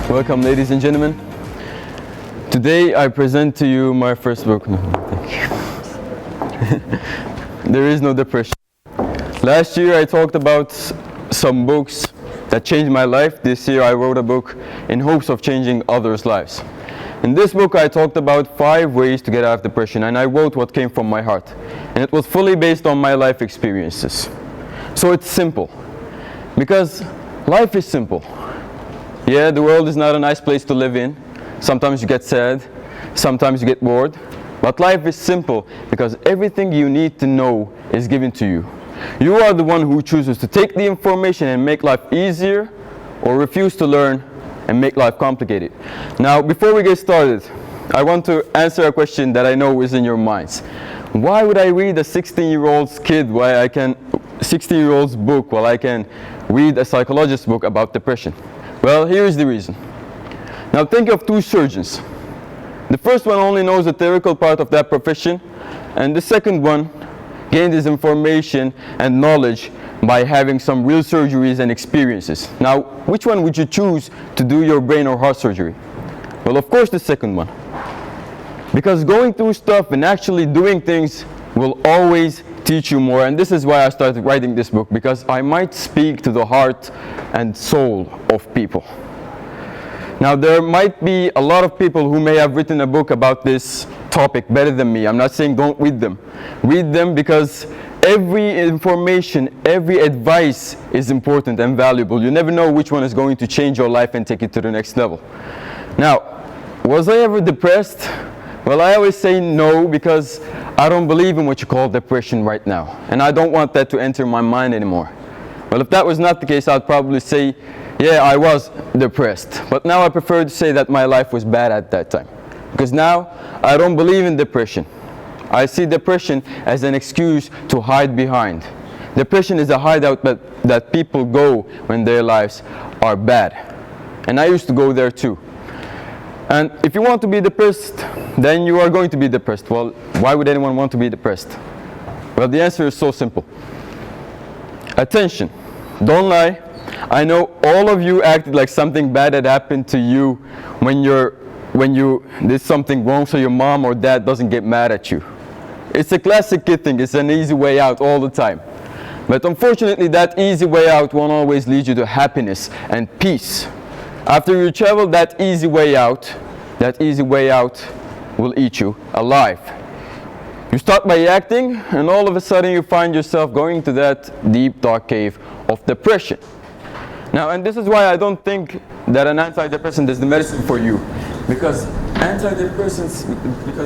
Welcome, ladies and gentlemen. Today I present to you my first book. No, thank you. There is no depression. Last year I talked about some books that changed my life. This year I wrote a book in hopes of changing others' lives. In this book I talked about 5 ways to get out of depression, and I wrote what came from my heart. And it was fully based on my life experiences. So it's simple. Because life is simple. Yeah, the world is not a nice place to live in. Sometimes you get sad, sometimes you get bored. But life is simple because everything you need to know is given to you. You are the one who chooses to take the information and make life easier, or refuse to learn and make life complicated. Now, before we get started, I want to answer a question that I know is in your minds. Why would I read a 16-year-old's book while I can read a psychologist's book about depression? Well, here's the reason. Now think of 2 surgeons. The first one only knows the theoretical part of that profession, and the second one gained his information and knowledge by having some real surgeries and experiences. Now, which one would you choose to do your brain or heart surgery? Well, of course the second one. Because going through stuff and actually doing things will always teach you more, and this is why I started writing this book, because I might speak to the heart and soul of people. Now, there might be a lot of people who may have written a book about this topic better than me. I'm not saying don't read them. Read them because every information, every advice is important and valuable. You never know which one is going to change your life and take it to the next level. Now, was I ever depressed? Well, I always say no, because I don't believe in what you call depression right now. And I don't want that to enter my mind anymore. Well, if that was not the case, I'd probably say, yeah, I was depressed. But now I prefer to say that my life was bad at that time. Because now I don't believe in depression. I see depression as an excuse to hide behind. Depression is a hideout that people go when their lives are bad. And I used to go there too. And if you want to be depressed, then you are going to be depressed. Well, why would anyone want to be depressed? Well, the answer is so simple. Attention. Don't lie. I know all of you acted like something bad had happened to you when you did something wrong, so your mom or dad doesn't get mad at you. It's a classic kid thing. It's an easy way out all the time. But unfortunately, that easy way out won't always lead you to happiness and peace. After you travel that easy way out will eat you alive. You start by acting, and all of a sudden you find yourself going to that deep, dark cave of depression. Now, and this is why I don't think that an antidepressant is the medicine for you. Because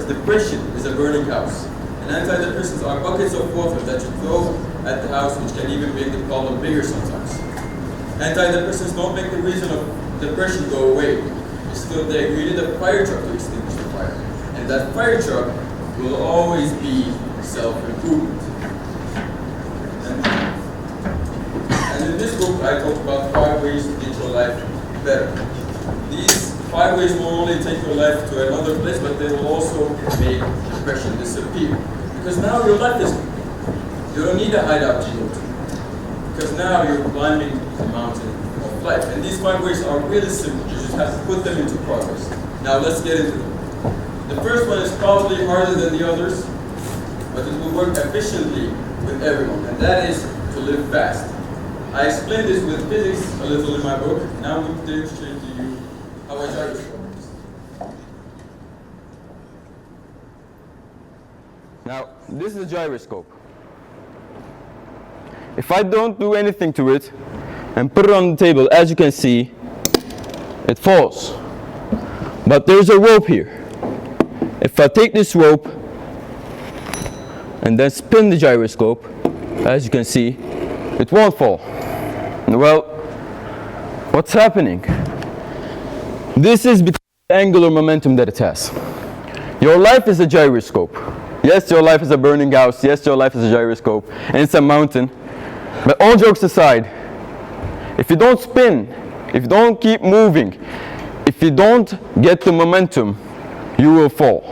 depression is a burning house. And antidepressants are buckets of water that you throw at the house, which can even make the problem bigger sometimes. Antidepressants don't make the reason of depression go away. It's still there. You need a fire truck to extinguish the fire. And that fire truck will always be self-improvement. And in this book, I talk about 5 ways to get your life better. These 5 ways will only take your life to another place, but they will also make depression disappear. Because now your life is good. You don't need a hideout to go to. Because now you're climbing the mountain of life. And these 5 ways are really simple. You just have to put them into progress. Now let's get into them. The first one is probably harder than the others, but it will work efficiently with everyone, and that is to live fast. I explained this with physics a little in my book. Now I'm going to demonstrate to you how a gyroscope works. Now, this is a gyroscope. If I don't do anything to it and put it on the table, as you can see, it falls. But there's a rope here. If I take this rope and then spin the gyroscope, as you can see, it won't fall. Well, what's happening? This is because of the angular momentum that it has. Your life is a gyroscope. Yes, your life is a burning house. Yes, your life is a gyroscope. And it's a mountain. But all jokes aside, if you don't spin, if you don't keep moving, if you don't get the momentum, you will fall.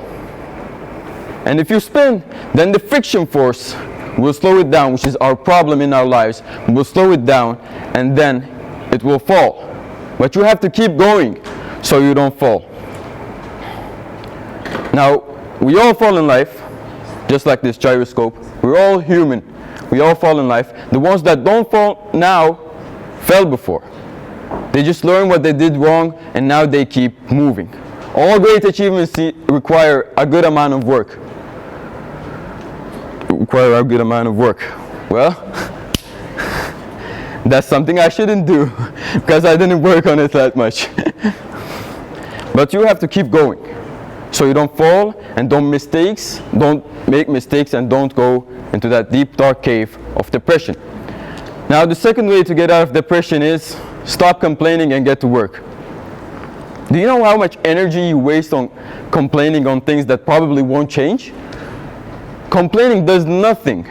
And if you spin, then the friction force will slow it down, which is our problem in our lives. We'll slow it down, and then it will fall. But you have to keep going. so you don't fall. Now, we all fall in life, just like this gyroscope. We're all human. We all fall in life. The ones that don't fall now fell before. They just learn what they did wrong, and now they keep moving. All great achievements require a good amount of work. Well, that's something I shouldn't do because I didn't work on it that much. But you have to keep going so you don't fall and don't make mistakes and don't go into that deep dark cave of depression. Now the second way to get out of depression is stop complaining and get to work. Do you know how much energy you waste on complaining on things that probably won't change? Complaining does nothing.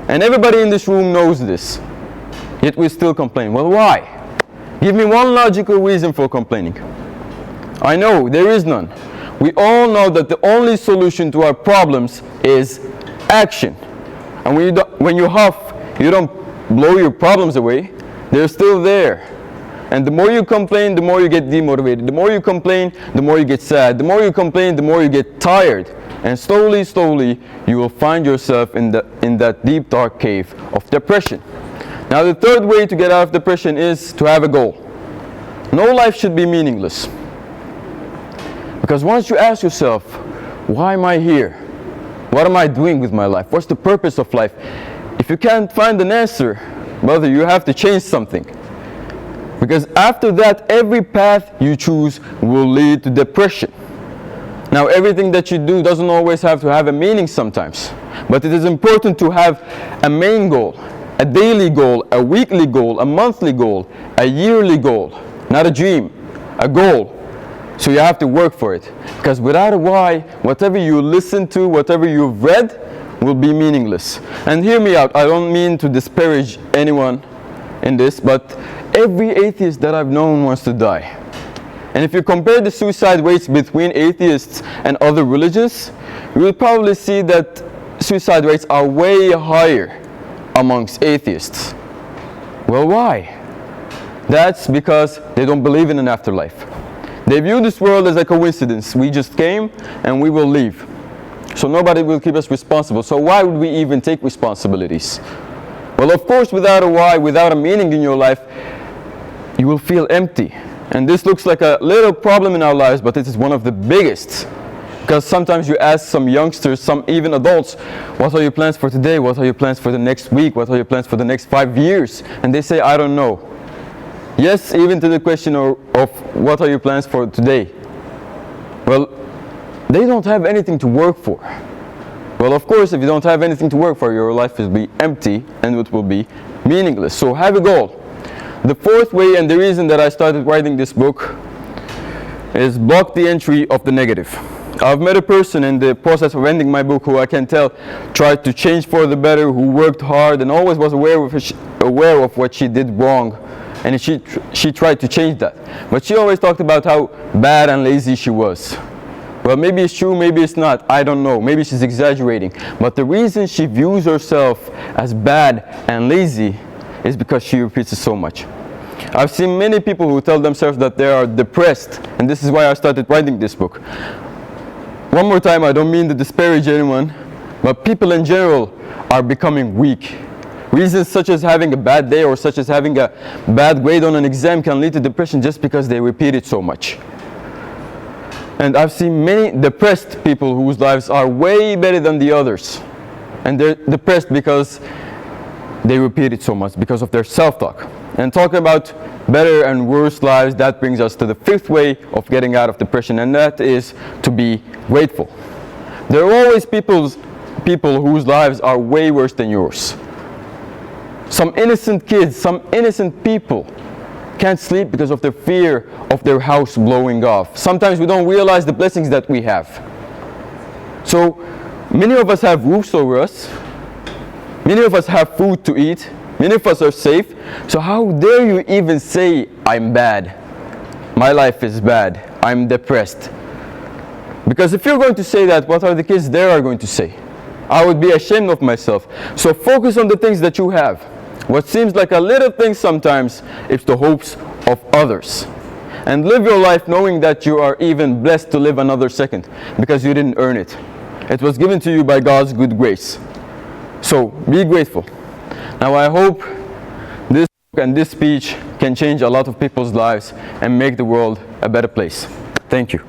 And everybody in this room knows this. Yet we still complain. Well, why? Give me one logical reason for complaining. I know, there is none. We all know that the only solution to our problems is action. And when you huff, you don't blow your problems away. They're still there. And the more you complain, the more you get demotivated. The more you complain, the more you get sad. The more you complain, the more you get tired. And slowly, slowly, you will find yourself in that deep, dark cave of depression. Now, the third way to get out of depression is to have a goal. No life should be meaningless. Because once you ask yourself, why am I here? What am I doing with my life? What's the purpose of life? If you can't find an answer, brother, you have to change something. Because after that, every path you choose will lead to depression. Now, everything that you do doesn't always have to have a meaning sometimes. But it is important to have a main goal, a daily goal, a weekly goal, a monthly goal, a yearly goal. Not a dream, a goal. So you have to work for it. Because without a why, whatever you listen to, whatever you've read, will be meaningless. And hear me out, I don't mean to disparage anyone in this, but every atheist that I've known wants to die. And if you compare the suicide rates between atheists and other religions, you will probably see that suicide rates are way higher amongst atheists. Well, why? That's because they don't believe in an afterlife. They view this world as a coincidence. We just came and we will leave. So nobody will keep us responsible. So why would we even take responsibilities? Well, of course, without a why, without a meaning in your life, you will feel empty. And this looks like a little problem in our lives, but it is one of the biggest. Because sometimes you ask some youngsters, some even adults, what are your plans for today? What are your plans for the next week? What are your plans for the next 5 years? And they say, I don't know. Yes, even to the question of what are your plans for today? Well, they don't have anything to work for. Well, of course, if you don't have anything to work for, your life will be empty and it will be meaningless. So have a goal. The fourth way, and the reason that I started writing this book, is block the entry of the negative. I've met a person in the process of ending my book who I can tell tried to change for the better, who worked hard and always was aware of what she did wrong. And she tried to change that. But she always talked about how bad and lazy she was. Well, maybe it's true, maybe it's not, I don't know. Maybe she's exaggerating. But the reason she views herself as bad and lazy is because she repeats it so much. I've seen many people who tell themselves that they are depressed, and this is why I started writing this book. One more time, I don't mean to disparage anyone, but people in general are becoming weak. Reasons such as having a bad day or such as having a bad grade on an exam can lead to depression just because they repeat it so much. And I've seen many depressed people whose lives are way better than the others. And they're depressed because they repeat it so much, because of their self-talk. And talking about better and worse lives, that brings us to the fifth way of getting out of depression, and that is to be grateful. There are always people whose lives are way worse than yours. Some innocent kids, some innocent people can't sleep because of the fear of their house blowing off. Sometimes we don't realize the blessings that we have. So many of us have roofs over us. Many of us have food to eat. Many of us are safe. So how dare you even say, I'm bad. My life is bad. I'm depressed. Because if you're going to say that, what are the kids there are going to say? I would be ashamed of myself. So focus on the things that you have. What seems like a little thing sometimes, it's the hopes of others. and live your life knowing that you are even blessed to live another second because you didn't earn it. It was given to you by God's good grace. So be grateful. Now I hope this book and this speech can change a lot of people's lives and make the world a better place. Thank you.